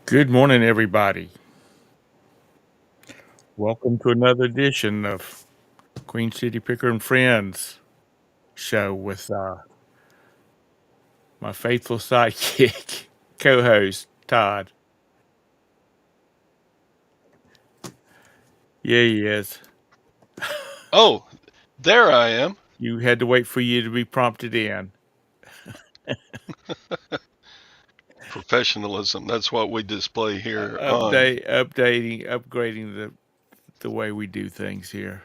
Good morning, everybody. Welcome to another edition of Queen City Picker and Friends show with my faithful sidekick, co-host Todd. Yeah, he is. Oh, there I am. You had to wait for you to be prompted in. Professionalism. That's what we display here on. Upgrading the way we do things here.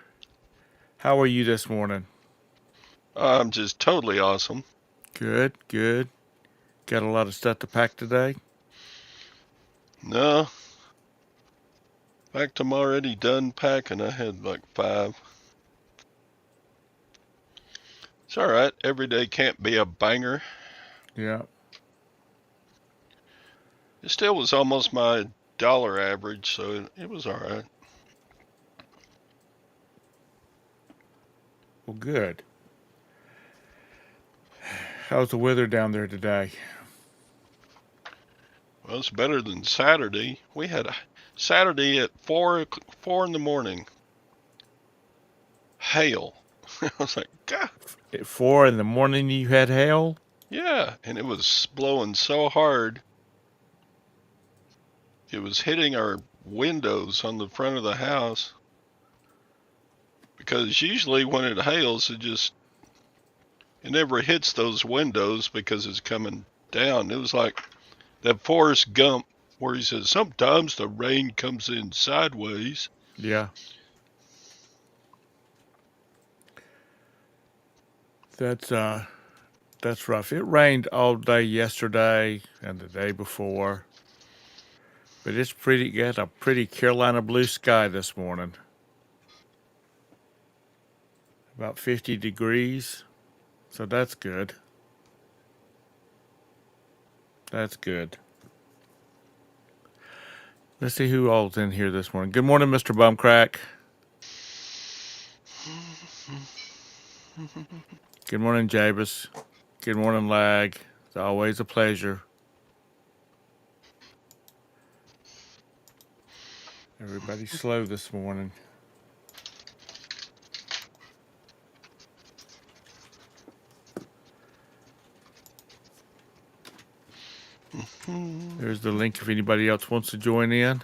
How are you this morning? I'm just totally awesome. Good, good. Got a lot of stuff to pack today. No, in fact, I'm already done packing. I had like five. It's all right. Every day can't be a banger. Yeah. It still was almost my dollar average, so it was all right. Well, good. How's the weather down there today? Well, it's better than Saturday. We had a Saturday at four in the morning. Hail. I was like, God. At 4 in the morning, you had hail. Yeah, and it was blowing so hard. It was hitting our windows on the front of the house because usually when it hails, it never hits those windows because it's coming down. It was like that Forrest Gump where he says sometimes the rain comes in sideways. Yeah. That's rough. It rained all day yesterday and the day before, but it's pretty. Got a pretty Carolina blue sky this morning. About 50 degrees, so that's good. That's good. Let's see who all's in here this morning. Good morning, Mr. Bumcrack. Good morning, Jabus. Good morning, Lag. It's always a pleasure. Everybody's slow this morning. There's the link if anybody else wants to join in.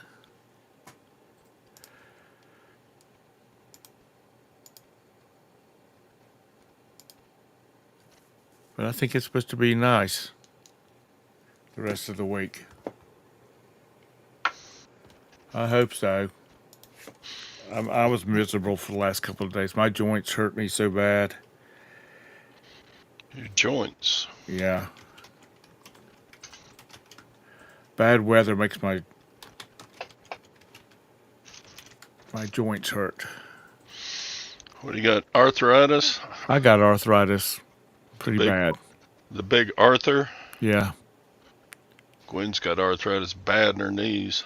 But I think it's supposed to be nice the rest of the week. I hope so. I was miserable for the last couple of days. My joints hurt me so bad. Your joints. Yeah. Bad weather makes my joints hurt. What do you got? Arthritis? I got arthritis pretty bad. The big Arthur? Yeah. Gwen's got arthritis bad in her knees.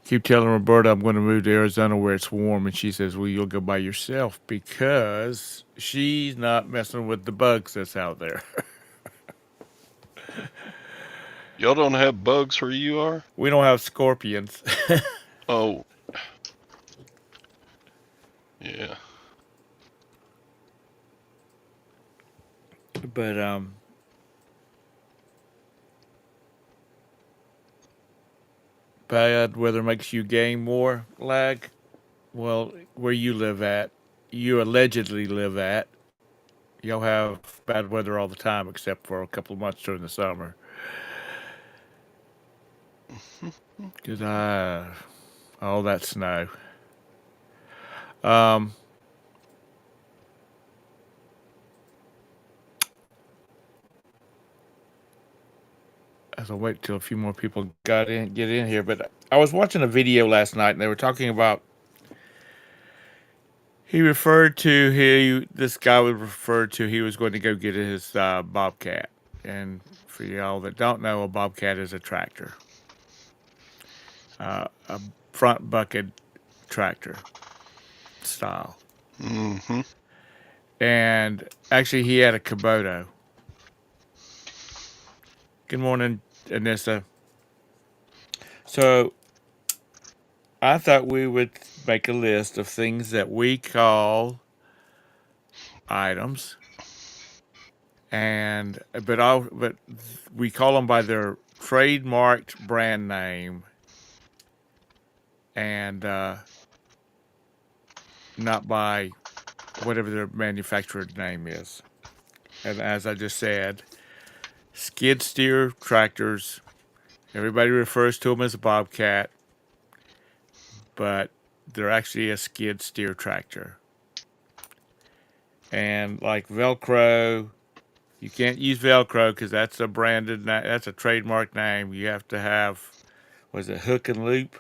Keep telling Roberta I'm going to move to Arizona where it's warm, and she says, well, you'll go by yourself because she's not messing with the bugs that's out there. Y'all don't have bugs where you are? We don't have scorpions. Oh. Yeah. But bad weather makes you gain more, Lag. Well, where you allegedly live at, you'll have bad weather all the time except for a couple of months during the summer. Because all that snow. Um, as I wait till a few more people get in here, but I was watching a video last night and they were talking about. This guy would refer to he was going to go get his bobcat, and for y'all that don't know, a bobcat is a tractor, a front bucket tractor style. Mm-hmm. And actually, he had a Kubota. Good morning, Anissa. So I thought we would make a list of things that we call items, and but we call them by their trademarked brand name, and not by whatever their manufacturer name is. And as I just said, skid steer tractors. Everybody refers to them as a bobcat, but they're actually a skid steer tractor. And like Velcro, you can't use Velcro because that's a that's a trademark name. You have to have, was it hook and loop?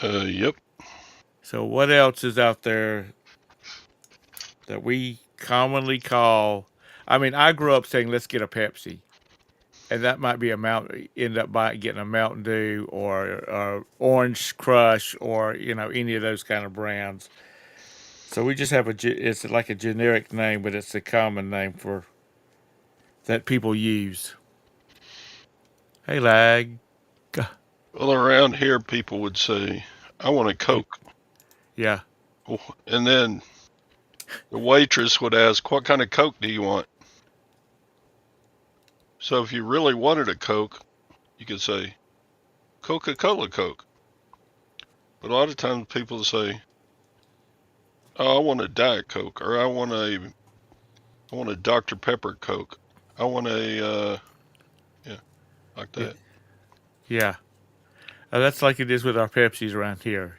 Yep. So what else is out there that we commonly call? I mean, I grew up saying, "Let's get a Pepsi," and that might be end up by getting a Mountain Dew or Orange Crush or any of those kind of brands. So we just have it's like a generic name, but it's a common name for that people use. Hey, lag. Well, around here, people would say, I want a Coke. Yeah. And then the waitress would ask, what kind of Coke do you want? So if you really wanted a Coke, you could say, Coca-Cola Coke. But a lot of times people say, oh, I want a Diet Coke, or I want a Dr. Pepper Coke. I want yeah, like that. Yeah. That's like it is with our Pepsis around here,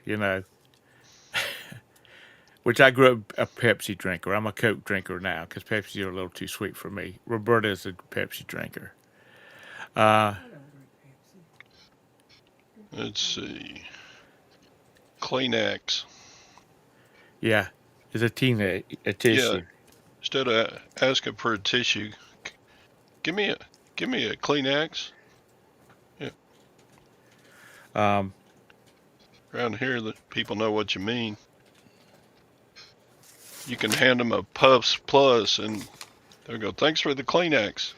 which I grew up a Pepsi drinker. I'm a Coke drinker now because Pepsi are a little too sweet for me. Roberta is a Pepsi drinker. Uh, Let's see. Kleenex. yeah, it's a Yeah, tissue. instead of asking for a tissue, give me a Kleenex. Yeah, Um, around here, the people know what you mean. You can hand them a Puffs Plus, and they'll go, "Thanks for the Kleenex."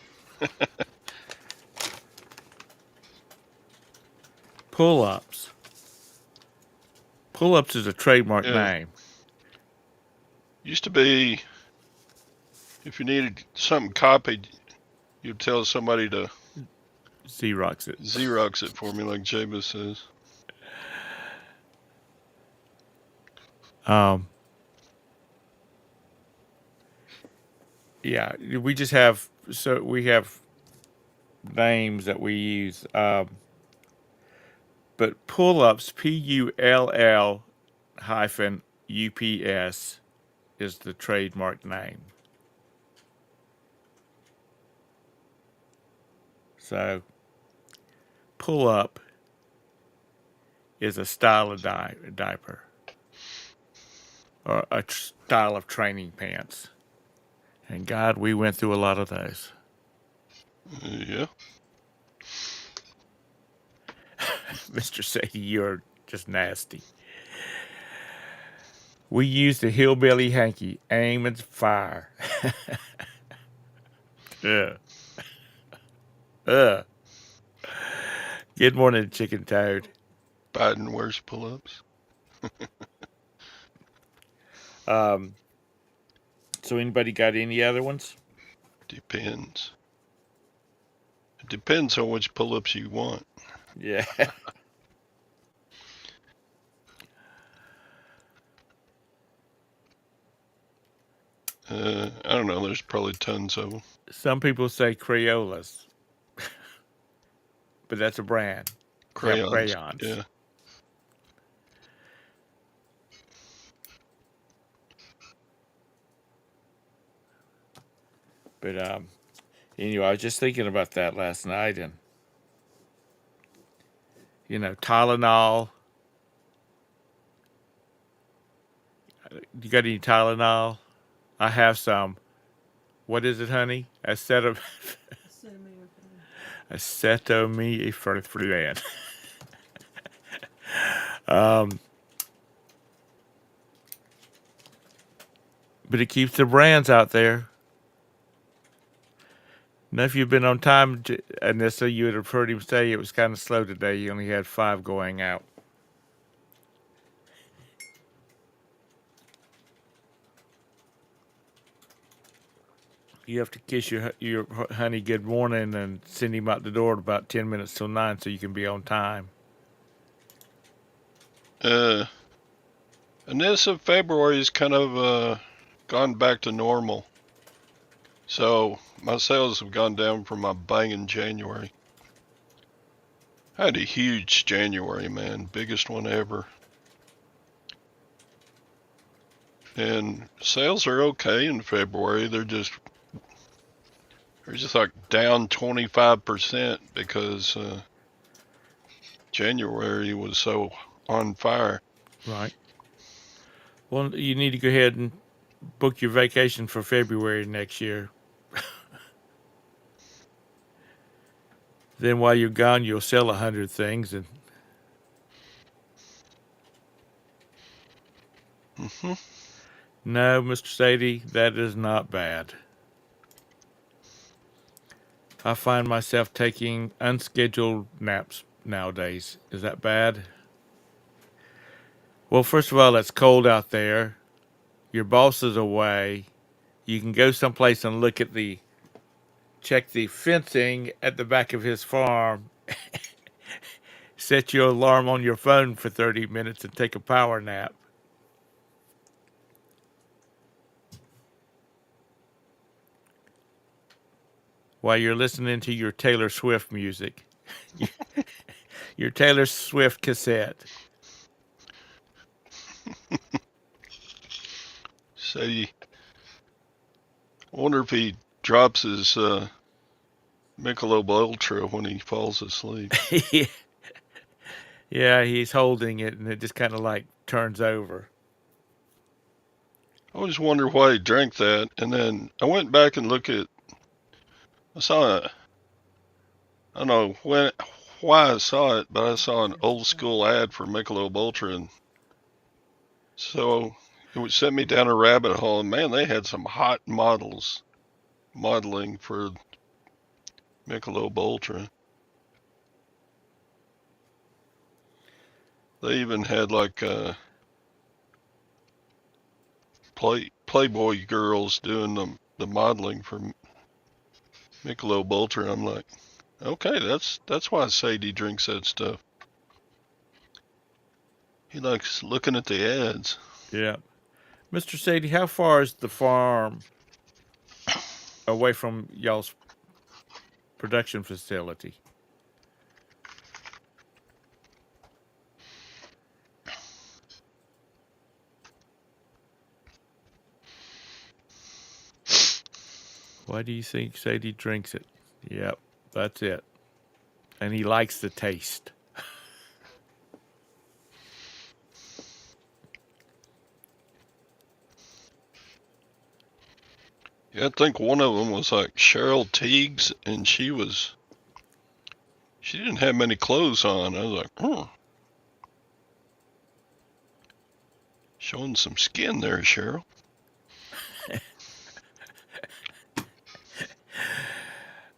pull-ups. Pull-ups is a trademark Yeah, name. used to be if you needed something copied, you'd tell somebody to Xerox it. Xerox it for me, like Jabez says. Um, yeah, we have names that we use. But pull-ups, PULL-UPS is the trademark name. So pull-up is a style of diaper or a style of training pants. And God, we went through a lot of those. Yeah. Mr. Sadie, you're just nasty. We used the hillbilly hanky, aim and fire. Ugh. Ugh. Good morning, chicken toad. Biden wears pull-ups. Um, so anybody got any other ones? Depends. It depends on which pull-ups you want. Yeah. I don't know. There's probably tons of them. Some people say Crayolas, but that's a brand. They have Crayons. crayons. Yeah. But anyway, I was just thinking about that last night, and Tylenol. You got any Tylenol? I have some. What is it, honey? Acetaminophen. um, but it keeps the brands out there. Now, if you'd been on time, and so you would have heard him say it was kind of slow today. You only had 5 going out. You have to kiss your honey good morning and send him out the door at about 10 minutes till 9 so you can be on time. And this of February is kind of gone back to normal. So my sales have gone down from my banging January. I had a huge January, man, biggest one ever. And sales are okay in February. They're just like down 25% because January was so on fire. Right. Well, you need to go ahead and book your vacation for February next year. Then while you're gone, you'll sell 100 things. And no, Mr. Sadie, that is not bad. I find myself taking unscheduled naps nowadays. Is that bad? Well, first of all, it's cold out there. Your boss is away. You can go someplace and check the fencing at the back of his farm, set your alarm on your phone for 30 minutes and take a power nap. While you're listening to your Taylor Swift music, your Taylor Swift cassette. Say, I wonder if he drops his Michelob Ultra when he falls asleep. Yeah, he's holding it and it just kind of like turns over. I always wonder why he drank that. And then I went back and looked at, I don't know why I saw it, but I saw an old school ad for Michelob Ultra. And so it would send me down a rabbit hole. And man, they had some hot modeling for Michelob Ultra. They even had like Playboy girls doing the modeling for Michelob Ultra. I'm like, okay, that's why Sadie drinks that stuff. He likes looking at the ads. Yeah. Mr. Sadie, how far is the farm away from y'all's production facility? Why do you think Sadie drinks it? Yep, that's it. And he likes the taste. Yeah, I think one of them was like Cheryl Teagues, and she didn't have many clothes on. I was like, showing some skin there, Cheryl.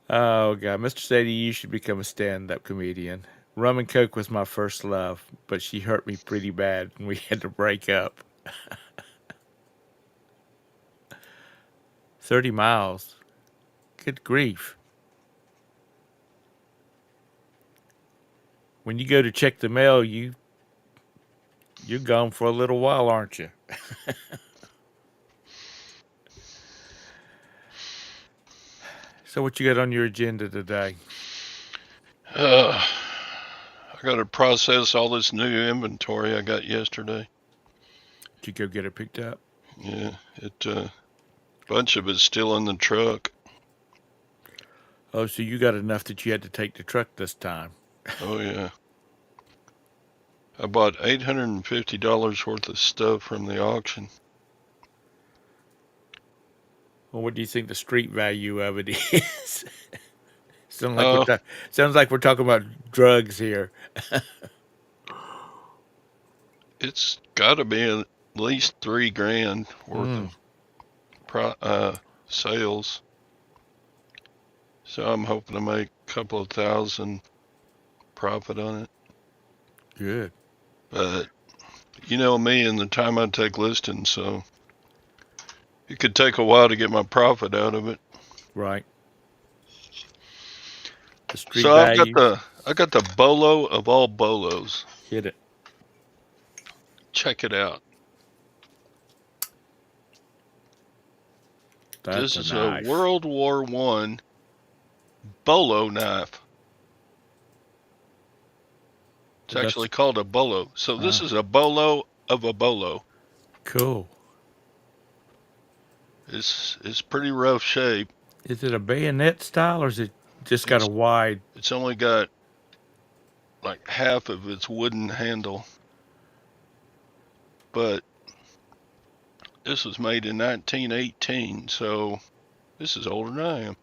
Oh, God. Mr. Sadie, you should become a stand-up comedian. Rum and Coke was my first love, but she hurt me pretty bad and we had to break up. 30 miles. Good grief. When you go to check the mail, you're gone for a little while, aren't you? So what you got on your agenda today? I got to process all this new inventory I got yesterday. Did you go get it picked up? Yeah, bunch of it's still in the truck. Oh, so you got enough that you had to take the truck this time. Oh yeah. I bought $850 worth of stuff from the auction. Well, what do you think the street value of it is? Sounds like we're talking about drugs here. It's got to be at least $3,000 worth of sales. So I'm hoping to make a couple of thousand profit on it. Good. But you know me and the time I take listing, so it could take a while to get my profit out of it. Right. The street So values. I got the bolo of all bolos. Hit it. Check it out. That's This a is a knife. World War One bolo knife. It's That's actually called a bolo. So this ah, is a bolo of a bolo. cool. It's pretty rough shape. Is it a bayonet style or is it just got a It's wide? it's only got like half of its wooden handle, but this was made in 1918, so this is older than I am.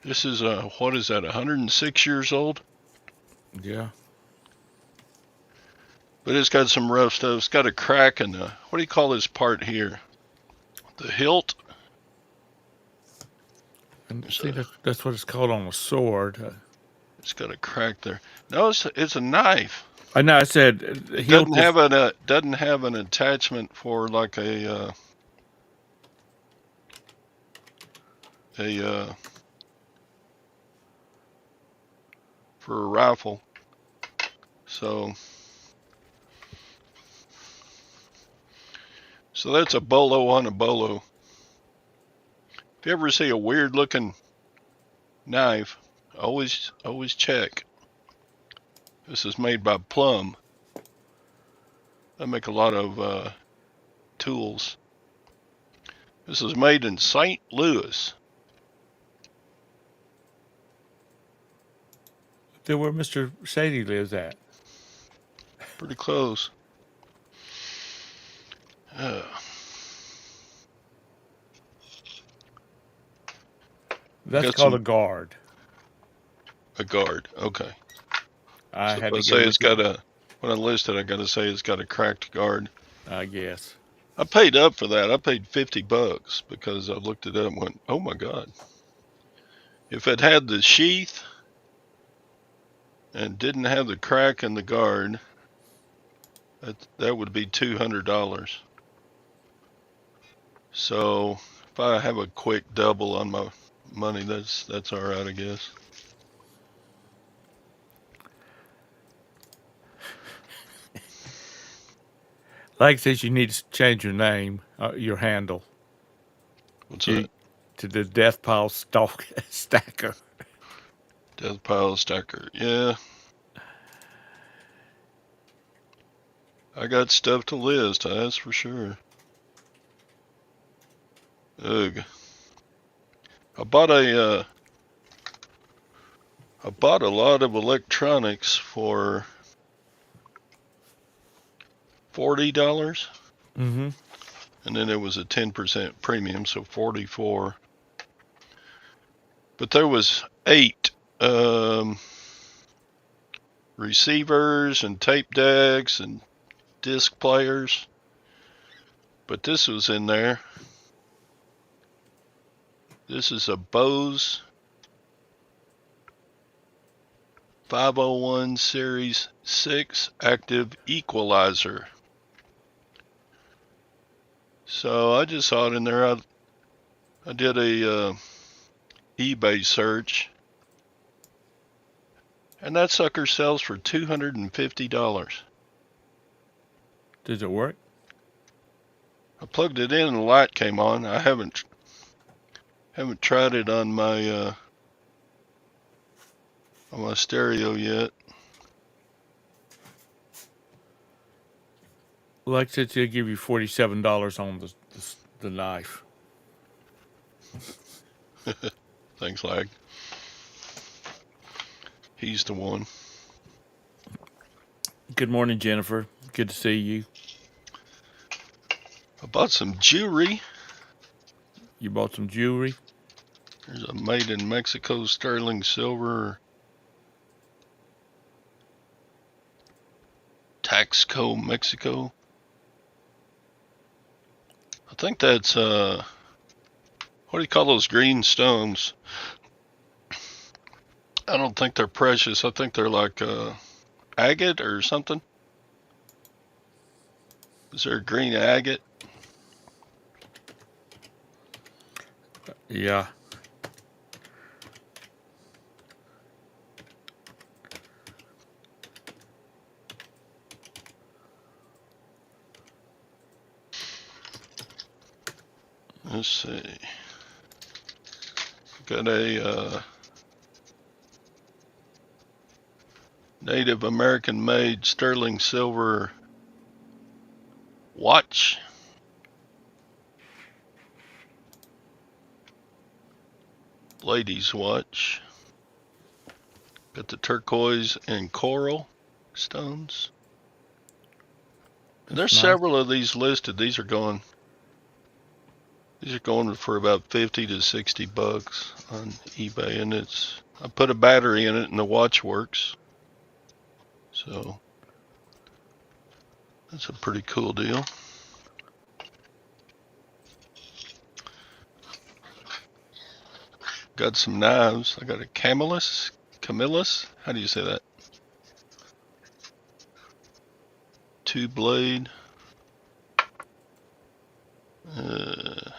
This is what is that? 106 years old, Yeah. but it's got some rough stuff. It's got a crack in the what do you call this part here? The hilt. And There's see, a that's what it's called on a sword. It's got a crack there. No, it's a knife. I know. I said It hilt is. doesn't have an attachment for like a for a rifle. So that's a bolo on a bolo. If you ever see a weird looking knife, always check. This is made by Plum. They make a lot of tools. This is made in St. Louis. There where Mr. Sadie lives at. Pretty close. Uh, I That's got called some a guard. a guard. Okay. I So if had I to go say it's look it. got a when I list it, I got to say it's got a cracked guard. I guess. I paid up for that. I paid $50 because I looked it up and went, oh my God. If it had the sheath and didn't have the crack in the guard, that would be $200. So if I have a quick double on my money, that's all right, I guess. Like it says, you need to change your name, your handle, What's you, that? to the Death Pile Stalk Stacker. Death pile stacker. Yeah, I got stuff to list. That's for sure. Ugh. I bought a lot of electronics for $40, Mm-hmm. and then it was a 10% premium, so 44. But there was 8 receivers and tape decks and disc players. But this was in there. This is a Bose 501 Series 6 active equalizer. So I just saw it in there. I did a eBay search, and that sucker sells for $250. Does it work? I plugged it in and the light came on. I haven't tried it on my stereo yet. Like I said, they'll give you $47 on the knife. Thanks, Lag. He's the one. Good morning, Jennifer. Good to see you. I bought some jewelry. You bought some jewelry. There's a made in Mexico sterling silver Taxco, Mexico. I think that's What do you call those green stones? I don't think they're precious. I think they're like agate or something. Is there a green agate? Yeah. Let's see. Got a Native American made sterling silver watch. Ladies' watch. Got the turquoise and coral stones. And there's That's nice. several of these listed. These are going for about 50 to 60 bucks on eBay, and I put a battery in it and the watch works. So that's a pretty cool deal. Got some knives. I got a Camillus. How do you say that? 2-blade. I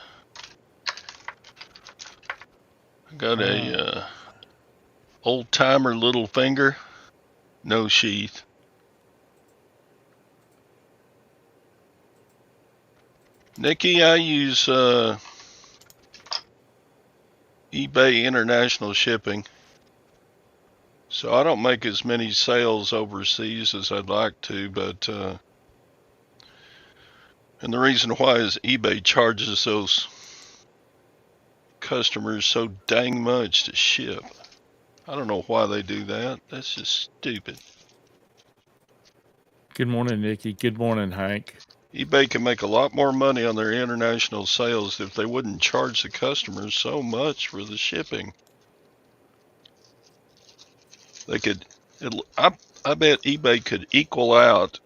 got a old timer little finger, no sheath. Nikki, I use eBay international shipping, so I don't make as many sales overseas as I'd like to, but and the reason why is eBay charges those customers so dang much to ship. I don't know why they do that. That's just stupid. Good morning, Nikki. Good morning, Hank. eBay can make a lot more money on their international sales if they wouldn't charge the customers so much for the shipping. They could, I bet eBay could equal out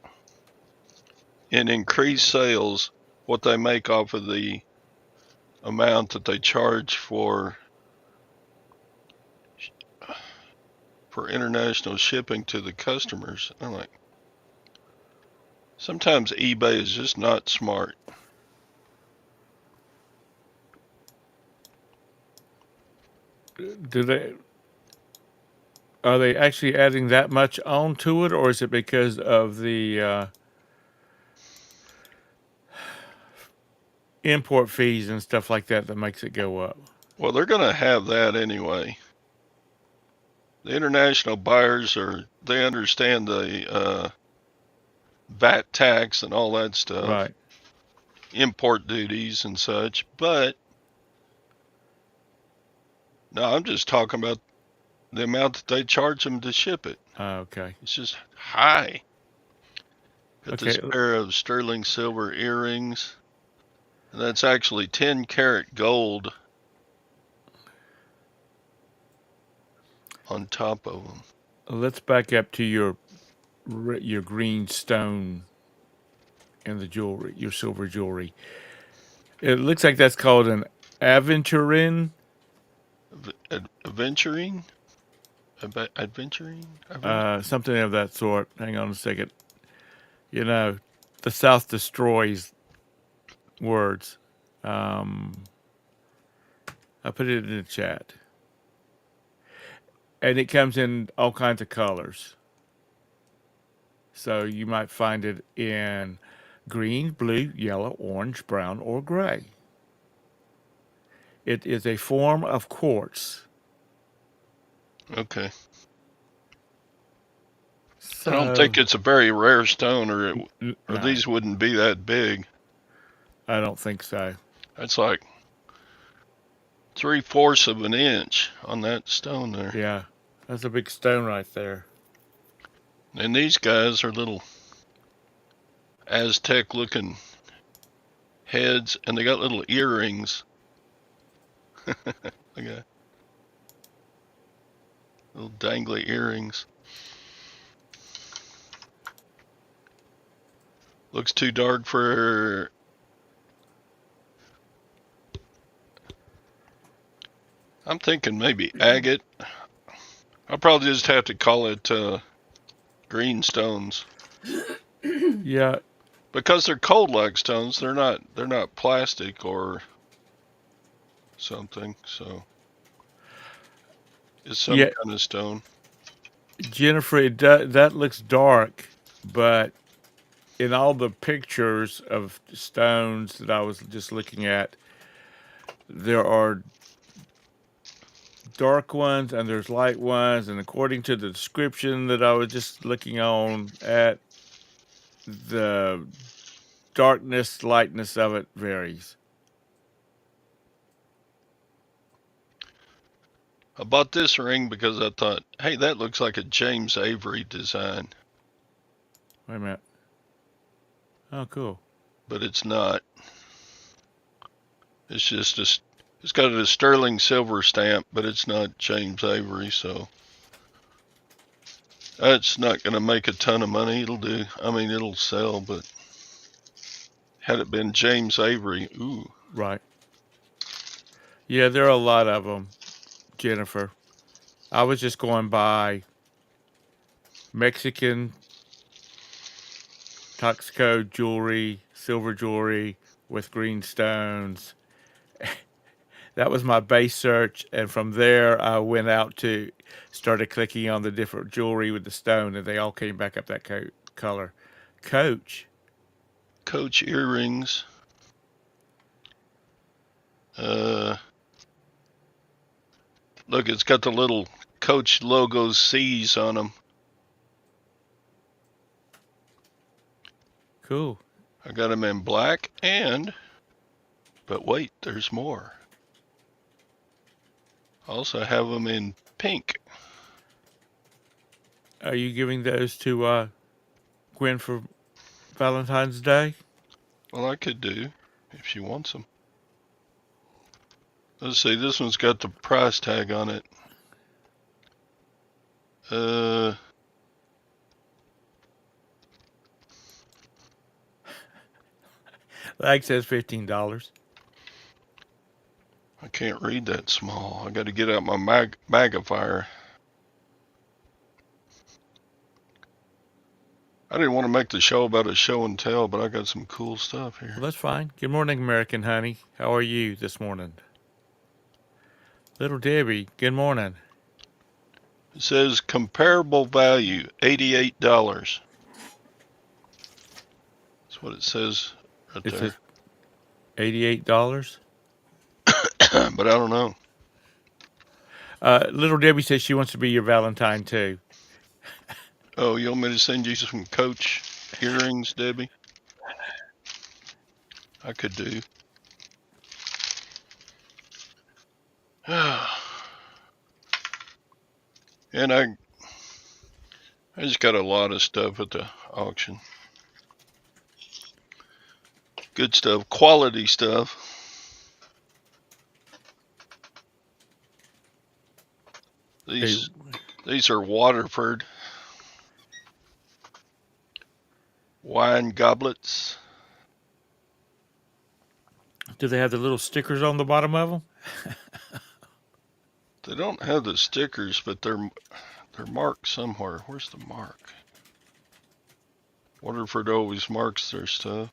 and increase sales what they make off of the amount that they charge for international shipping to the customers. I'm like, sometimes eBay is just not smart. Are they actually adding that much on to it, or is it because of the import fees and stuff like that that makes it go up? Well, they're going to have that anyway. The international buyers they understand the VAT tax and all that stuff, Right. import duties and such, but no, I'm just talking about the amount that they charge them to ship it. Okay. It's just high. Got this Okay. pair of sterling silver earrings, and that's actually 10 karat gold on top of them. Let's back up to your green stone and the jewelry, your silver jewelry. It looks like that's called an aventurine. Adventuring? Adventuring? Something of that sort. Hang on a second. You know, the South destroys words. I put it in the chat. And it comes in all kinds of colors. So you might find it in green, blue, yellow, orange, brown, or gray. It is a form of quartz. Okay. I don't So, think it's a very rare stone, or no, these wouldn't be that big. I don't think so. That's like 3/4 of an inch on that stone there. Yeah, that's a big stone right there. And these guys are little Aztec looking heads, and they got little earrings. Look at little dangly earrings. Looks too dark for I'm thinking maybe agate. I'll probably just have to call it green stones Yeah, because they're cold like stones. They're not plastic or something. So it's some yeah, kind of stone. Jennifer, that looks dark, but in all the pictures of stones that I was just looking at, there are dark ones and there's light ones, and according to the description that I was just looking on at, the darkness, lightness of it varies. I bought this ring because I thought, hey, that looks like a James Avery design, Wait a minute. Oh, cool. but it's not. It's just it's got a sterling silver stamp, but it's not James Avery, so that's not going to make a ton of money. It'll do. I mean, it'll sell, but had it been James Avery, ooh, Right. Yeah, there are a lot of them, Jennifer. I was just going by Mexican Toxico jewelry, silver jewelry with green stones. That was my base search, and from there I went out to started clicking on the different jewelry with the stone, and they all came back up that color. Coach. Coach earrings. Uh, Look, it's got the little Coach logo C's on them. Cool. I got them in black but wait, there's more. I also have them in pink. Are you giving those to Gwen for Valentine's Day? Well, I could do if she wants them. Let's see, this one's got the price tag on it. Uh, Lag says $15. I can't read that small. I got to get out my magnifier. I didn't want to make the show about a show and tell, but I got some cool stuff here. Well, that's fine. Good morning, American honey. How are you this morning? Little Debbie, good morning. It says comparable value, $88. That's what it says right It there. says $88. But I don't know. Little Debbie says she wants to be your Valentine too. Oh, you want me to send you some Coach earrings, Debbie? I could do. And I just got a lot of stuff at the auction. Good stuff, quality stuff. Hey, These are Waterford wine goblets. do they have the little stickers on the bottom of them? They don't have the stickers, but they're marked somewhere. Where's the mark? Waterford always marks their stuff.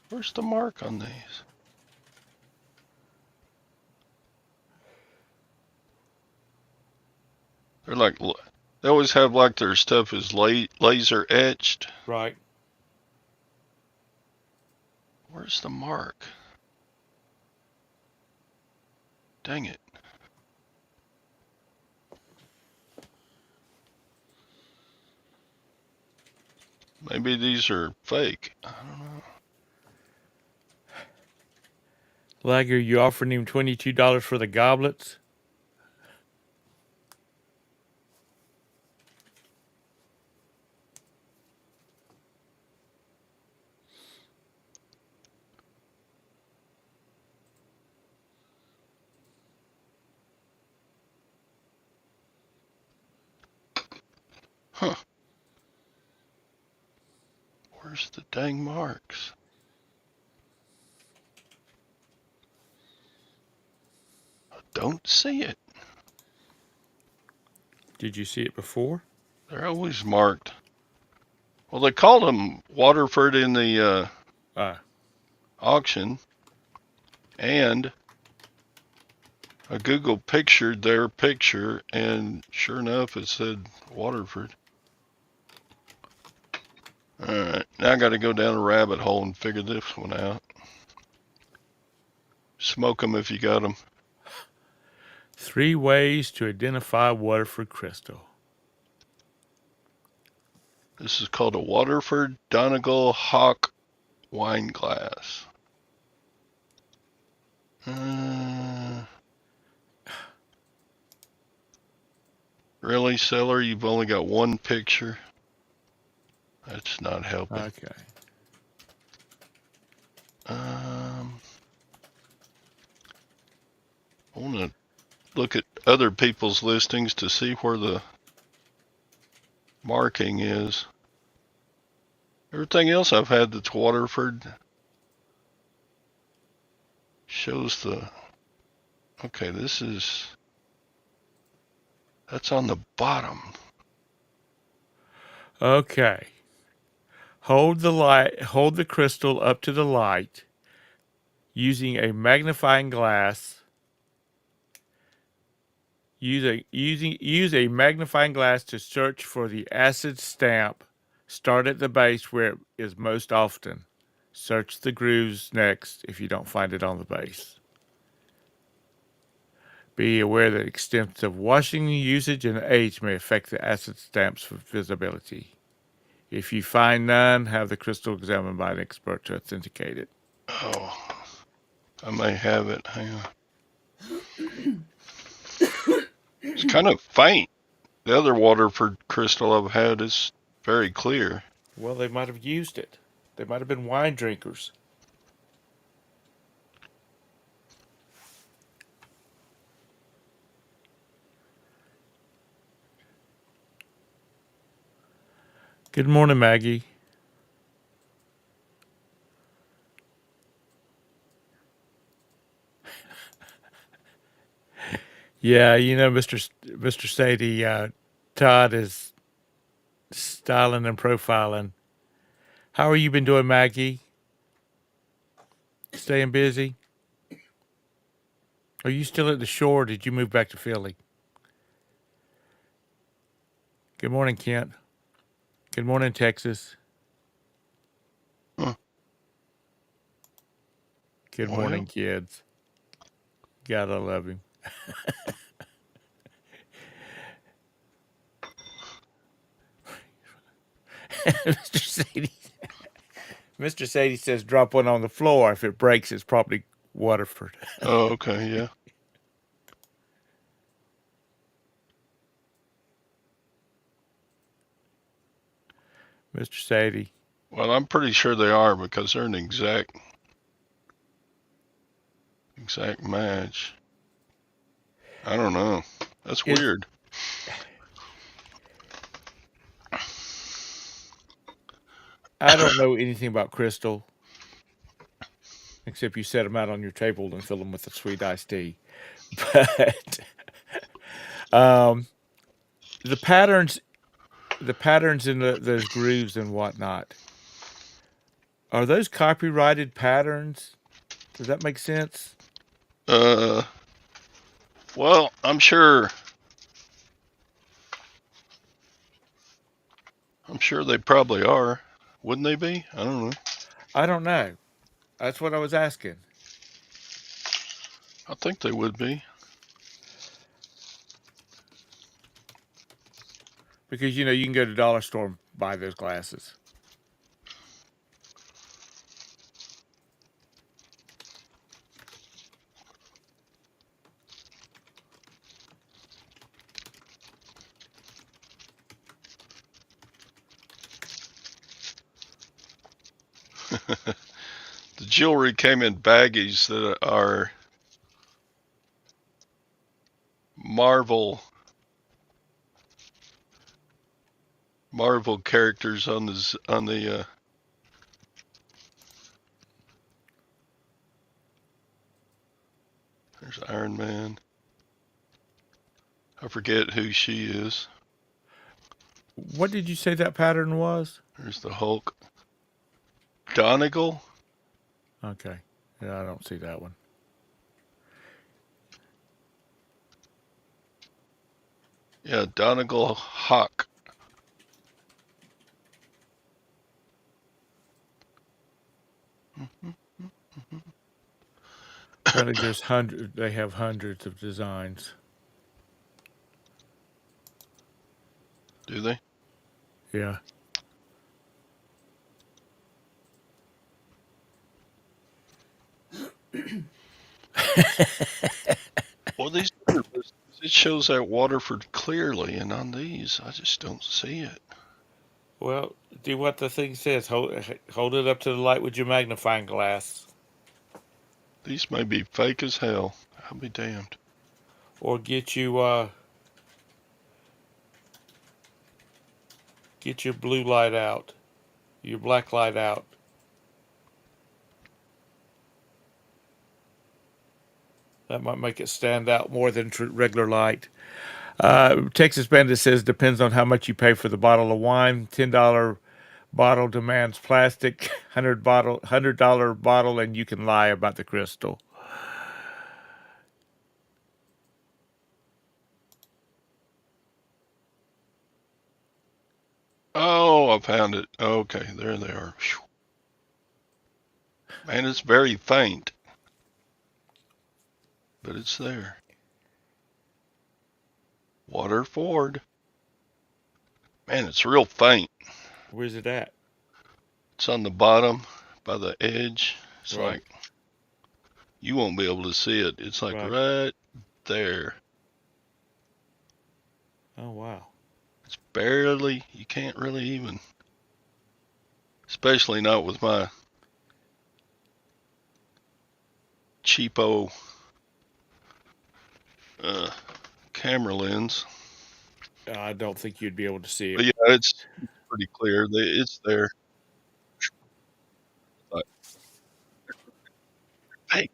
Where's the mark on these? They're like, they always have like their stuff is laser etched. Right. Where's the mark? Dang it. Maybe these are fake. I don't know. Lagger, you offering him $22 for the goblets? Huh. Where's the dang marks? don't see it. Did you see it before? They're always marked. Well, they called them Waterford in the Uh, auction, and I Google pictured their picture, and sure enough, it said Waterford. All right, now I got to go down a rabbit hole and figure this one out. Smoke them if you got them. 3 ways to identify Waterford crystal. This is called a Waterford Donegal Hawk wine glass. Really, seller? You've only got one picture? That's not helping. Okay. I want to look at other people's listings to see where the marking is. Everything else I've had that's Waterford shows the... Okay, that's on the bottom. Okay. Hold the crystal up to the light using a magnifying glass. Use a magnifying glass to search for the acid stamp. Start at the base where it is most often. Search the grooves next if you don't find it on the base. Be aware that extensive washing, usage, and age may affect the acid stamp's visibility. If you find none, have the crystal examined by an expert to authenticate it. Oh, I may have it. Hang on. It's kind of faint. The other Waterford crystal I've had is very clear. Well, they might have used it. They might have been wine drinkers. Good morning, Maggie. Yeah, Mr. Sadie, Todd is styling and profiling. How are you been doing, Maggie? Staying busy? Are you still at the shore or did you move back to Philly? Good morning, Kent. Good morning, Texas. Huh. Good Well, morning, kids. Gotta love him. Mr. Sadie. Mr. Sadie says drop one on the floor. If it breaks, it's probably Waterford. oh, okay, yeah. Mr. Sadie. Well, I'm pretty sure they are because they're an exact match. I don't know. That's weird. I don't know anything about crystal, except you set them out on your table and fill them with a sweet iced tea. But the patterns in those grooves and whatnot, are those copyrighted patterns? Does that make sense? Well, I'm sure they probably are. Wouldn't they be? I don't know. I don't know. That's what I was asking. I think they would be. Because, you can go to the dollar store and buy those glasses. The jewelry came in baggies that are Marvel characters on the there's Iron Man. I forget who she is. What did you say that pattern was? There's the Hulk. Donegal? Okay. Yeah, I don't see that one. Yeah, Donegal Hawk. Apparently, there's hundred. They have hundreds of designs. Do they? Yeah. Well, these other listings, it shows that Waterford clearly, and on these, I just don't see it. Well, do what the thing says. Hold it up to the light with your magnifying glass, These may be fake as hell. I'll be damned. or get your blue light out, your black light out. That might make it stand out more than regular light. Texas Bandit says depends on how much you pay for the bottle of wine. $10 bottle demands plastic. $100 bottle, and you can lie about the crystal. Oh, I found it. Okay, there they are. Man, it's very faint, but it's there. Waterford. Man, it's real faint. Where's it at? It's on the bottom by the edge. It's Right. like you won't be able to see it. It's like Right. right there. Oh wow. It's barely, you can't really even, especially not with my cheapo uh, camera lens. I don't think you'd be able to see But it. yeah, it's pretty clear. It's there. Like, hey,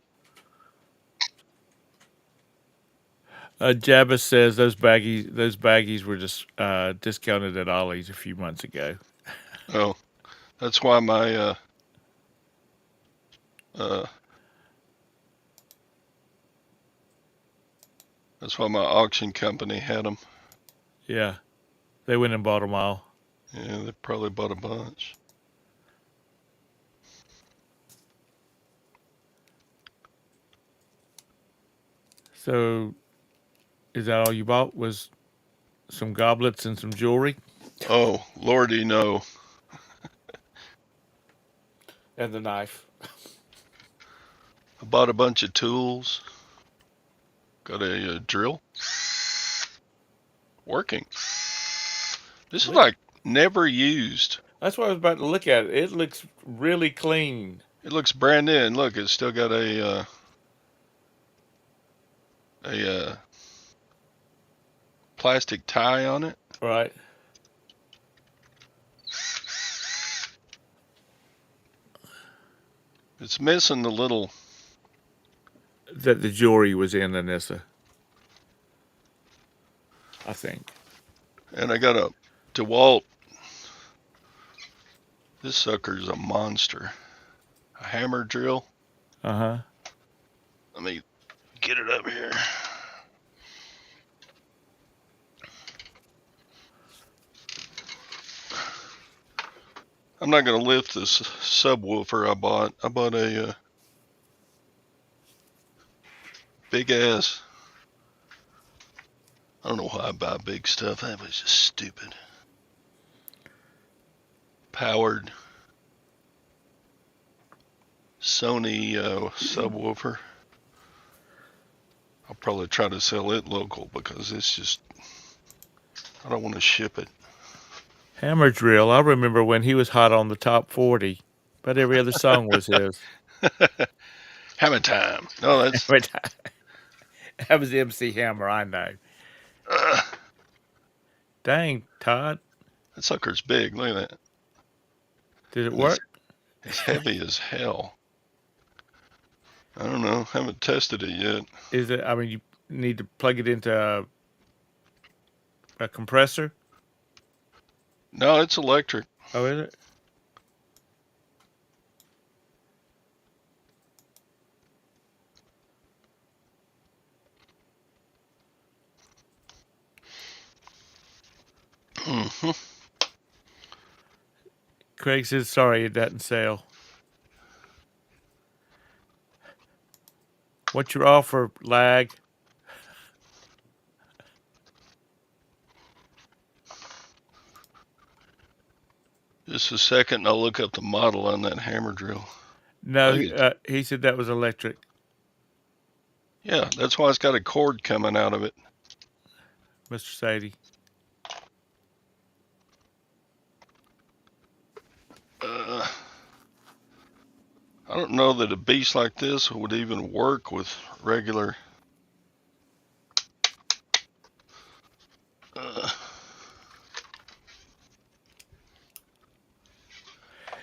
Jabba says those baggies were just discounted at Ollie's a few months ago. oh, that's why my uh, that's why my auction company had them. Yeah, they went and bought them all. Yeah, they probably bought a bunch. So, is that all you bought? Was some goblets and some jewelry Oh, lordy, no. and the knife. I bought a bunch of tools. Got a drill. Working. This is like never used. That's what I was about to look at. It looks really clean. It looks brand new. And look, it's still got a plastic tie on it. Right. It's missing the little. That the jewelry was in, Anissa. I think. And I got a DeWalt. This sucker's a monster. A hammer drill. Uh huh. Let me get it up here. I'm not gonna lift this subwoofer I bought. I bought a big ass. I don't know why I buy big stuff. That was just stupid. Powered Sony subwoofer. I'll probably try to sell it local because it's just, I don't want to ship it. Hammer drill. I remember when he was hot on the top 40, but every other song was his. Hammer time. No, that's. That was MC Hammer. I know. Uh, Dang, Todd. that sucker's big. Look at that. Did it And work? it's heavy as hell. I don't know. Haven't tested it yet. Is it? I mean, you need to plug it into a compressor? No, it's electric. Oh, is it? Hmm. Craig says sorry it doesn't sell. What's your offer, lag? Just a second, and I'll look up the model on that hammer drill. No, Think it's, he said that was electric. yeah, that's why it's got a cord coming out of it. Mr. Sadie. I don't know that a beast like this would even work with regular.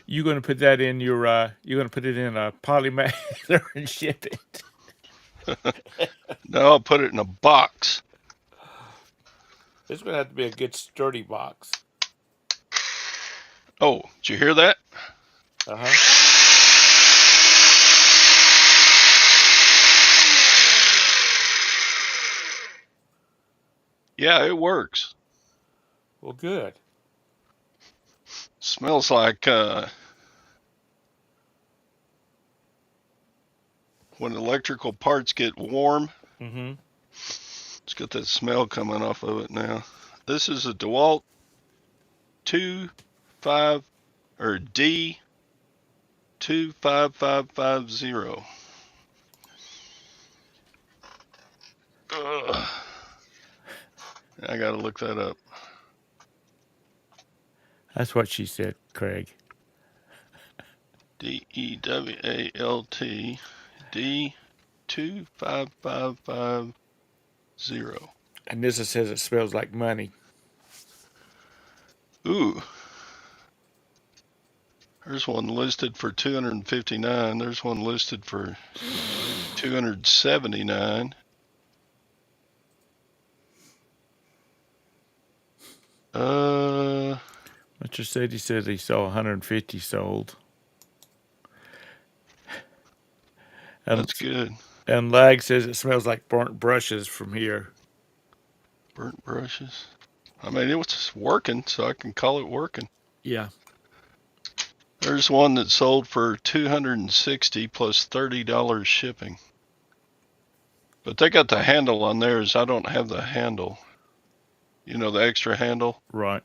You gonna put that in your? You're gonna put it in a polymer and ship it. No, I'll put it in a box. It's gonna have to be a good sturdy box. Oh, did you hear that? Uh huh. Yeah, it works. Well, good. Smells like when electrical parts get warm. Mm-hmm. It's got that smell coming off of it now. This is a DeWalt 25 or D25550. I gotta look that up. That's what she said, Craig. DEWALT D25550. And this says it smells like money. Ooh. There's one listed for $259. There's one listed for $279. Mr. Sadie said he saw 150 sold. That's good. And Lag says it smells like burnt brushes from here. Burnt brushes. I mean, it was working, so I can call it working. Yeah. There's one that sold for $260 plus $30 shipping. But they got the handle on theirs. I don't have the handle. You know, the extra handle? Right.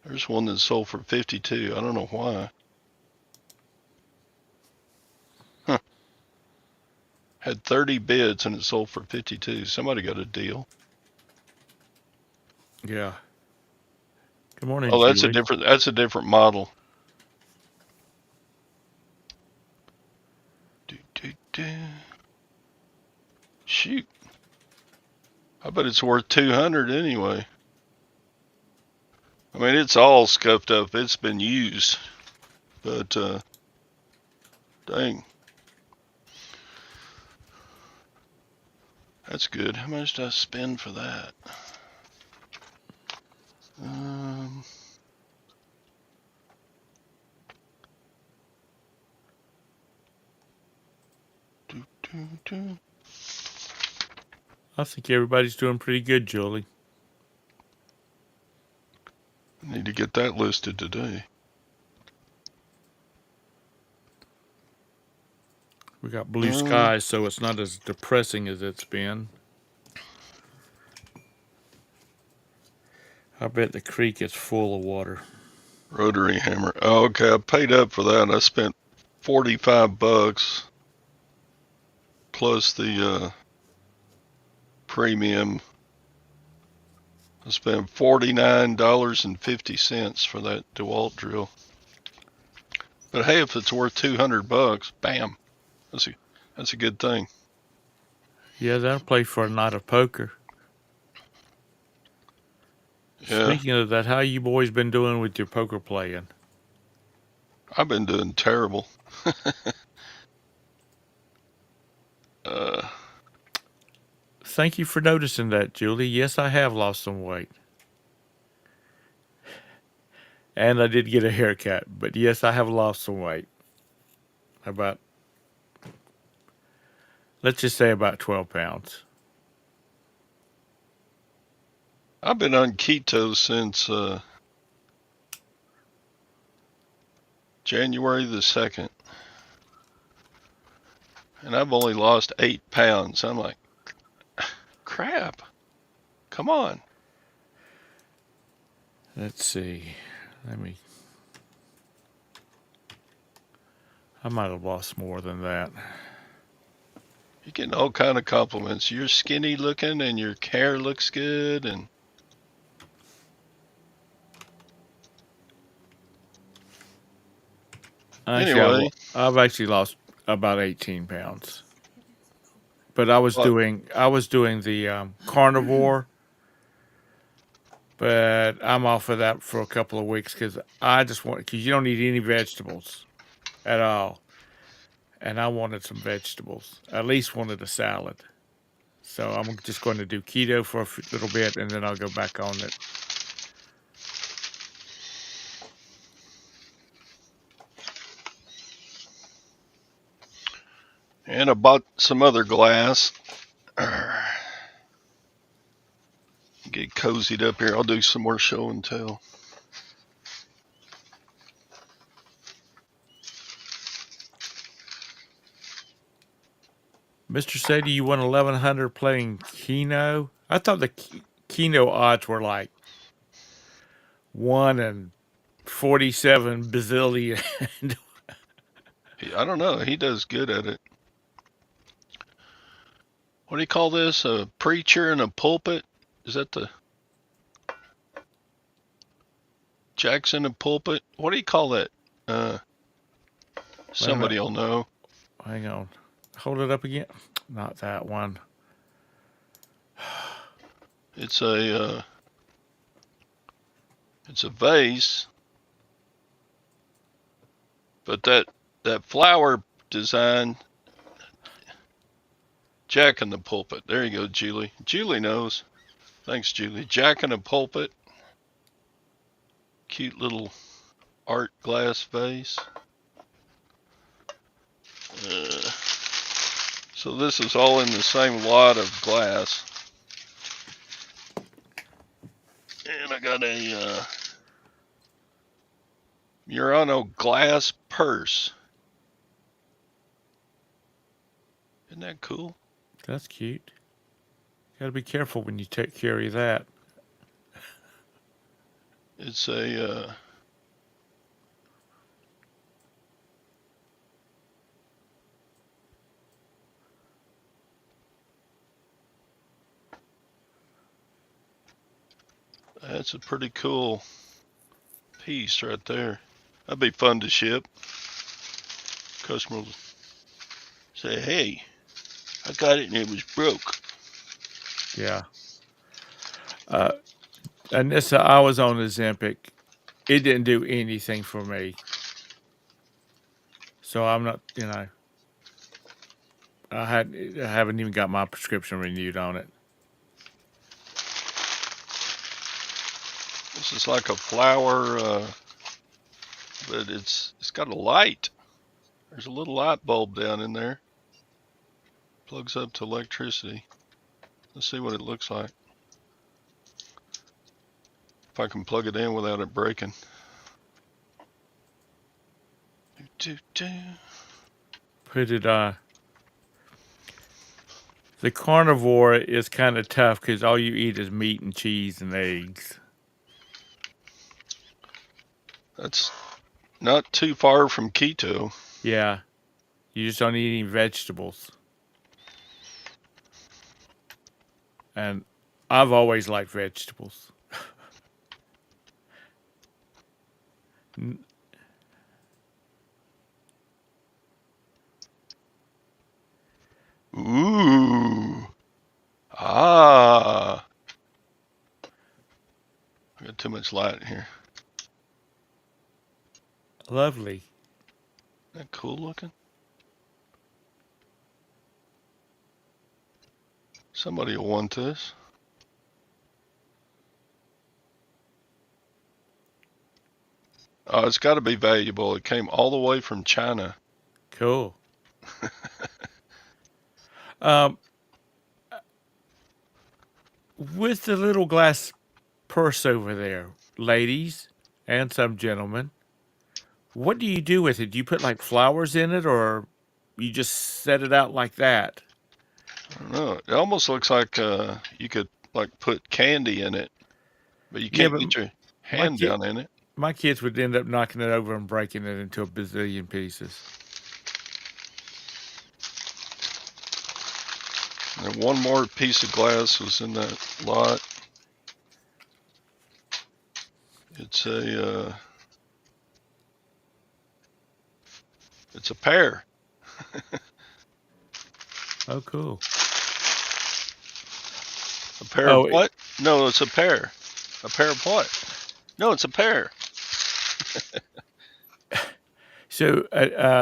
There's one that sold for 52. I don't know why. Huh. Had 30 bids and it sold for 52. Somebody got a deal. Yeah. Good morning, Oh, that's Julie. a different model. Shoot. I bet it's worth 200 anyway. I mean, it's all scuffed up. It's been used. But, dang. That's good. How much did I spend for that? I think everybody's doing pretty good, Julie. I need to get that listed today. We got blue skies, so it's not as depressing as it's been. I bet the creek is full of water. Rotary hammer. Oh, okay, I paid up for that. I spent $45 plus the premium. I spent $49.50 for that DeWalt drill. But hey, if it's worth $200, bam, that's a good thing. Yeah, that'll play for a night of poker. Yeah. Speaking of that, how you boys been doing with your poker playing? I've been doing terrible. Uh, Thank you for noticing that, Julie. Yes, I have lost some weight. And I did get a haircut, but yes, I have lost some weight. About, let's just say about 12 pounds. I've been on keto since January the 2nd, and I've only lost 8 pounds. I'm like, crap, come on. Let's see. Let me. I might have lost more than that. You're getting all kind of compliments. You're skinny looking and your hair looks good. And Actually, anyway, I've actually lost about 18 pounds. But I was what? doing the carnivore, but I'm off of that for a couple of weeks because I just want because you don't eat any vegetables at all, and I wanted some vegetables. At least wanted a salad. So I'm just going to do keto for a little bit, and then I'll go back on it. And I bought some other glass. Get cozied up here. I'll do some more show and tell. Mr. Sadie, you won 1100 playing Keno. I thought the Keno odds were like 1 and 47 bazillion. I don't know. He does good at it. What do you call this? A preacher in a pulpit? Is that the Jackson and pulpit? What do you call that? Somebody will know. Hang on. Hold it up again. Not that one. It's a vase, but that flower design, Jack in the pulpit. There you go, Julie. Julie knows. Thanks, Julie. Jack in the pulpit. Cute little art glass vase. So this is all in the same lot of glass. And I got a Murano glass purse. Isn't that cool? That's cute. Got to be careful when you carry that. It's a that's a pretty cool piece right there. That'd be fun to ship. Customer will say, "Hey, I got it and it was broke." Yeah. And this, I was on Ozempic. It didn't do anything for me. So I'm not, I haven't even got my prescription renewed on it. This is like a flower, but it's got a light. There's a little light bulb down in there. Plugs up to electricity. Let's see what it looks like. If I can plug it in without it breaking. Put it, the carnivore is kind of tough because all you eat is meat and cheese and eggs. That's not too far from keto. Yeah. You just don't eat any vegetables. And I've always liked vegetables. Ooh. Ah. I got too much light in here. Lovely. Isn't that cool looking? Somebody will want this. Oh, it's got to be valuable. It came all the way from China. Cool. Um, with the little glass purse over there, ladies and some gentlemen, what do you do with it? Do you put like flowers in it, or you just set it out like that? I don't know. It almost looks like you could like put candy in it, but you Yeah, can't but get your my hand kid, down in it. my kids would end up knocking it over and breaking it into a bazillion pieces. And then one more piece of glass was in that lot. It's it's a pear. Oh, cool. A pear of Oh, what? No, it's a pear. A pear of what? No, it's a pear. so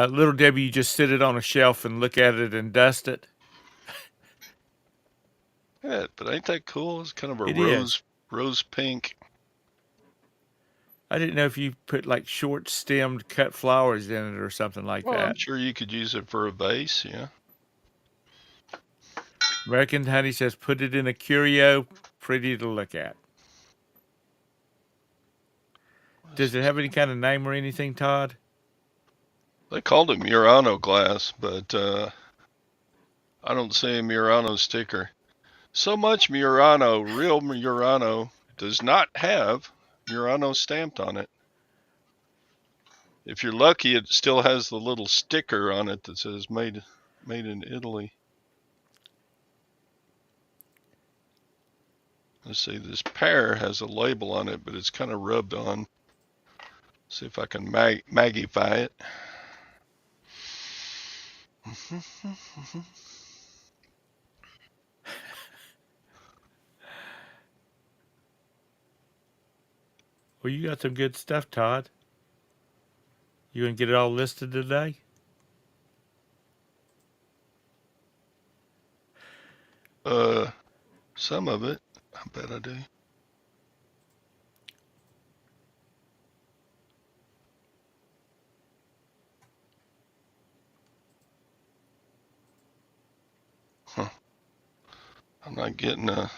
little Debbie, you just sit it on a shelf and look at it and dust it. Yeah, but ain't that cool? It's kind of a It is. rose pink. I didn't know if you put like short stemmed cut flowers in it or something like Well, I'm that. sure you could use it for a vase. Yeah. American Honey says put it in a curio, pretty to look at. Does it have any kind of name or anything, Todd? They called it Murano glass, but I don't see a Murano sticker. So much Murano, real Murano, does not have Murano stamped on it. If you're lucky, it still has the little sticker on it that says made in Italy. Let's see, this pear has a label on it, but it's kind of rubbed on. See if I can magnify it. Well, you got some good stuff, Todd. You gonna get it all listed today? Some of it, I bet I do. Huh. I'm not getting a.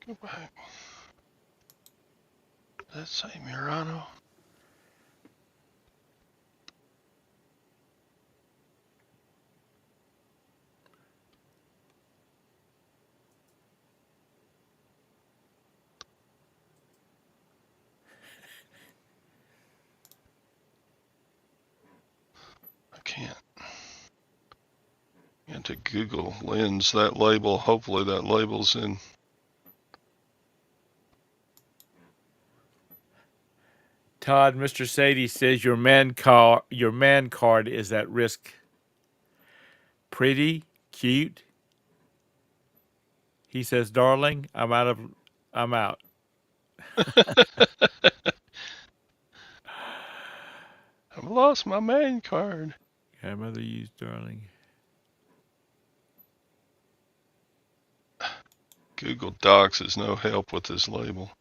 Go back. Does that say Murano? I can't. Into Google Lens that label. Hopefully that label's in. Todd, Mr. Sadie says your man card is at risk. Pretty, cute. He says, "Darling, I'm out." I've lost my man card. Grandmother used darling. Google Docs is no help with this label.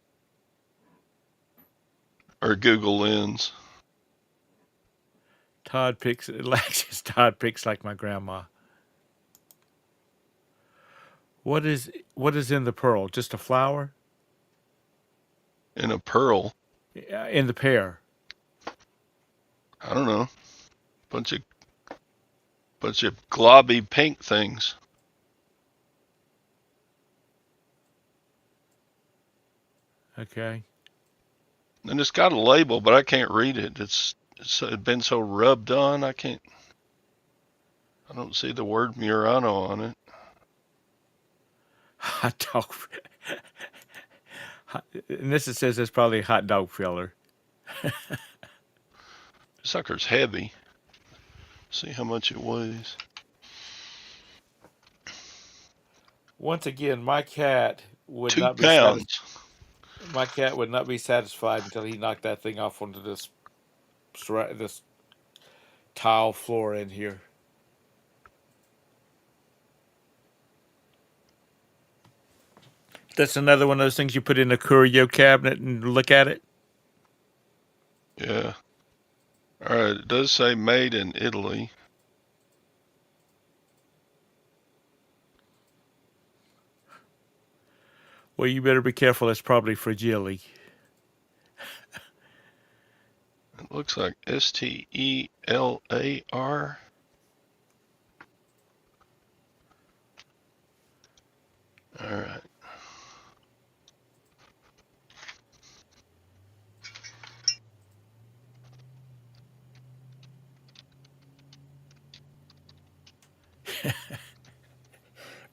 Or Google Lens. Todd picks Alexis. Todd picks like my grandma. What is in the pearl? Just a flower In a pearl. in the pear. I don't know. Bunch of globby pink things. Okay. And it's got a label, but I can't read it. It's been so rubbed on, I don't see the word Murano on it. Hot dog. And this it says it's probably a hot dog filler. Sucker's heavy. See how much it weighs. Once again, my cat would 2 not be satisfied. pounds. My cat would not be satisfied until he knocked that thing off onto this tile floor in here. That's another one of those things you put in a curio cabinet and look at it. Yeah. All right. It does say made in Italy. Well, you better be careful. That's probably fragile. It looks like Stelar. All right.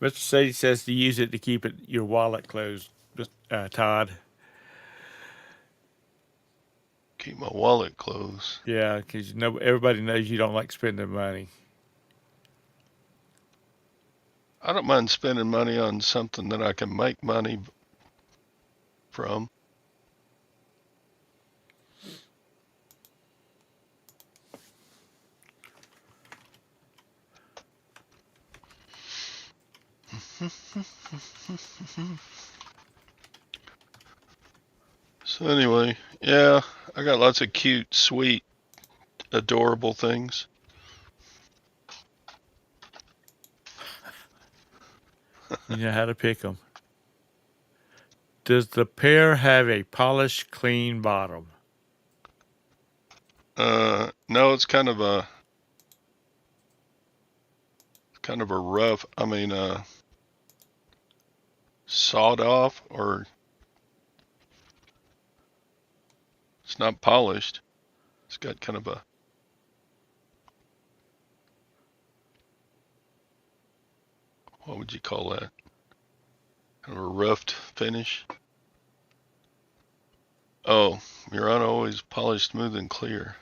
Mr. Sadie says to use it to keep your wallet closed, Todd. Keep my wallet closed. Yeah, because everybody knows you don't like spending money. I don't mind spending money on something that I can make money from. So anyway, yeah, I got lots of cute, sweet, adorable things. You know how to pick them. Does the pair have a polished, clean bottom? No, it's kind of a rough. Sawed off, or it's not polished. It's got kind of a, what would you call that? Kind of a roughed finish. Oh, Murano always polished smooth and clear.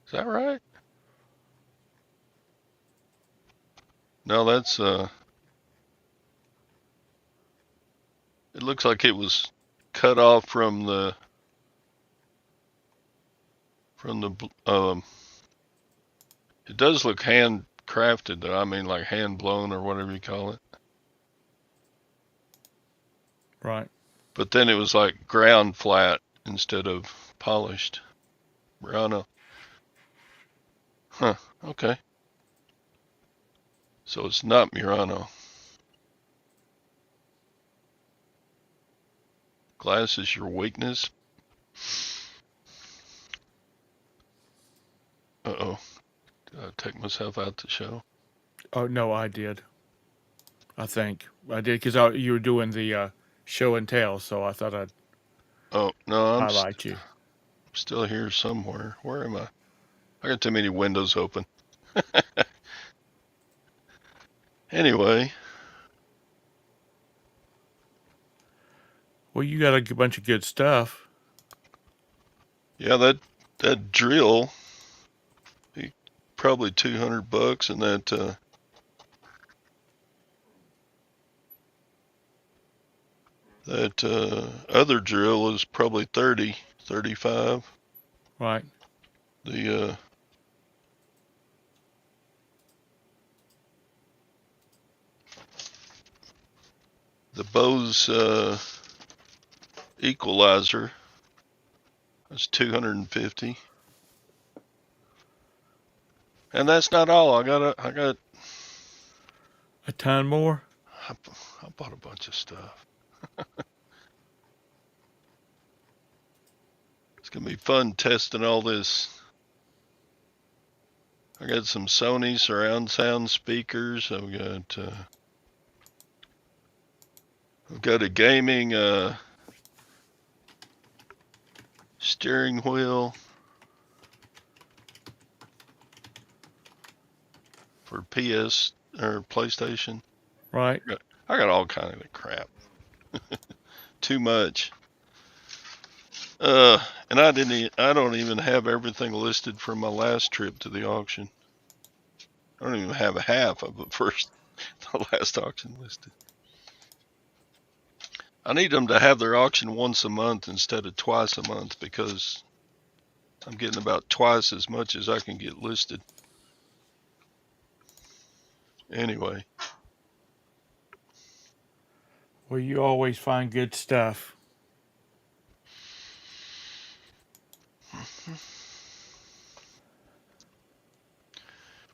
Is that right? No, that's it looks like it was cut off from the it does look handcrafted though. I mean, like hand blown or whatever you call it. Right. But then it was like ground flat instead of polished. Murano. Huh, okay. So it's not Murano. Glass is your weakness. Uh-oh. Did I take myself out the show? Oh, no, I did. I think. I did because you were doing the show and tell, so I thought I'd Oh, no, I'm highlight you. still here somewhere. Where am I? I got too many windows open. Anyway. Well, you got a bunch of good stuff. Yeah, that drill, probably $200, and that other drill is probably 30, 35. Right. The Bose equalizer, that's 250. And that's not all. I got A ton more? I bought a bunch of stuff. It's gonna be fun testing all this. I got some Sony surround sound speakers. I've got a gaming steering wheel for PS or PlayStation. Right. I got all kind of crap. Too much. And I don't even have everything listed from my last trip to the auction. I don't even have half of the last auction listed. I need them to have their auction once a month instead of twice a month, because I'm getting about twice as much as I can get listed. Anyway, Well, you always find good stuff.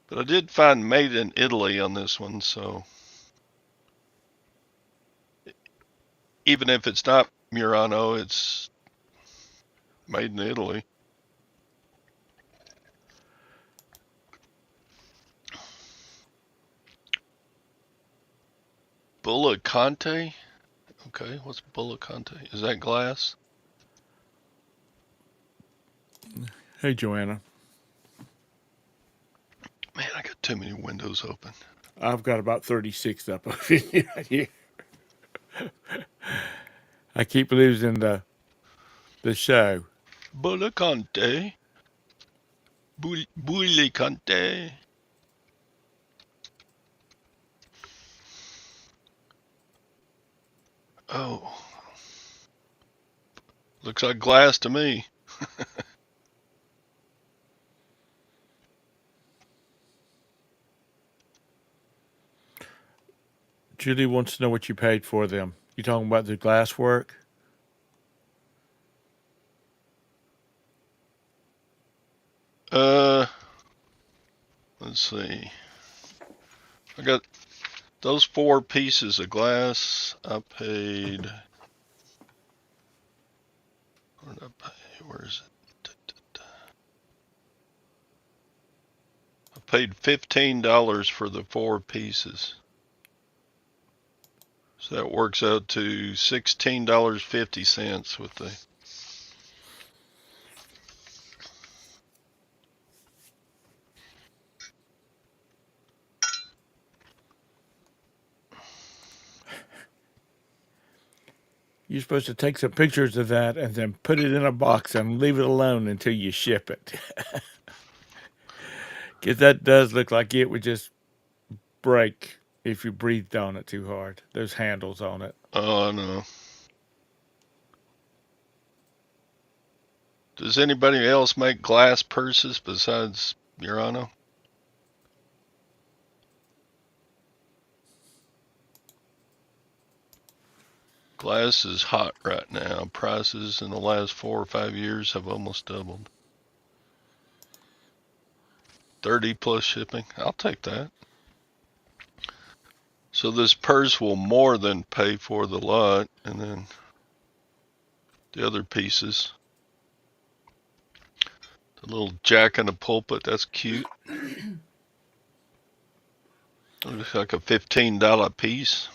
but I did find made in Italy on this one, so even if it's not Murano, it's made in Italy. Bullacante? Okay, what's Bullacante? Is that glass? Hey, Joanna. Man, I got too many windows open. I've got about 36 up of it right here. I keep losing the show. Bullacante. Bullacante. Oh, looks like glass to me. Julie wants to know what you paid for them. You talking about the glass work? Uh, let's see. I got those 4 pieces of glass. I paid. What did I pay? Where is it? I paid $15 for the 4 pieces. So that works out to $16.50 with the. You're supposed to take some pictures of that and then put it in a box and leave it alone until you ship it. Because that does look like it would just break if you breathed on it too hard. Those handles on it. Oh, no. Does anybody else make glass purses besides Murano? Glass is hot right now. Prices in the last 4 or 5 years have almost doubled. 30 plus shipping. I'll take that. So this purse will more than pay for the lot, and then the other pieces. The little jack in the pulpit, that's cute. Looks like a $15 piece.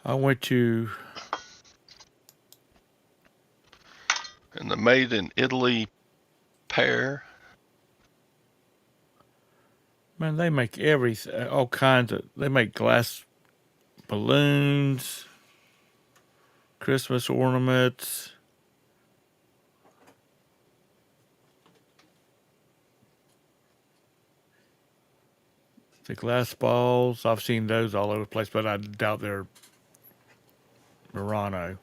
I went to. And the made in Italy pear. Man, they make everything, all kinds of. They make glass balloons, Christmas ornaments. The glass balls. I've seen those all over the place, but I doubt they're Murano.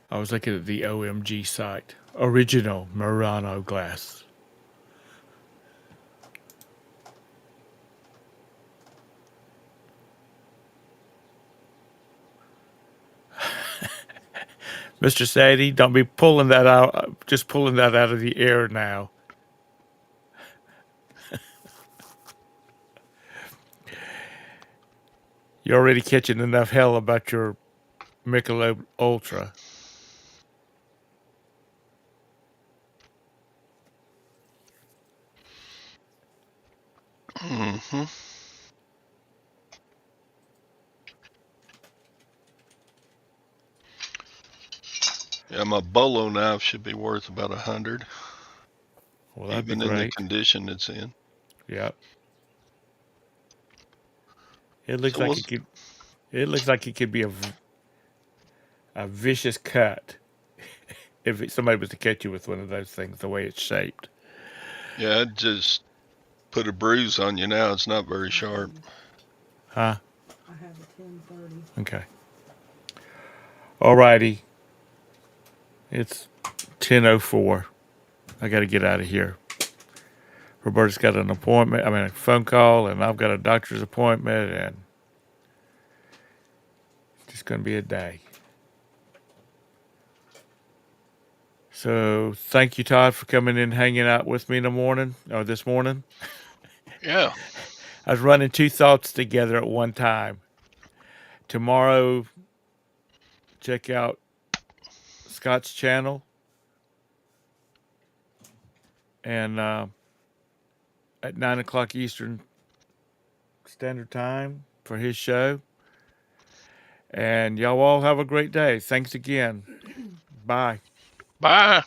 I was looking at the OMG site. Original Murano glass. Mr. Sadie, don't be pulling that out, just pulling that out of the air now. You're already catching enough hell about your Michelob Ultra. Mm-hmm. Yeah, my bolo knife should be worth about 100, Well, that'd be even in the great. condition it's in. Yep. It looks So like we'll. it could. It looks like it could be a vicious cut if somebody was to catch you with one of those things. The way it's shaped. Yeah, I'd just put a bruise on you now. It's not very sharp. Huh? I have a 10:30. Okay. Alrighty. It's 10:04. I got to get out of here. Roberta's got an appointment. I mean, a phone call, and I've got a doctor's appointment, and it's just going to be a day. So thank you, Todd, for coming in and hanging out with me in the morning or this morning. Yeah. I was running two thoughts together at one time. Tomorrow, check out Scott's channel, and at 9 o'clock Eastern Standard Time for his show. And y'all all have a great day. Thanks again. Bye. Bye.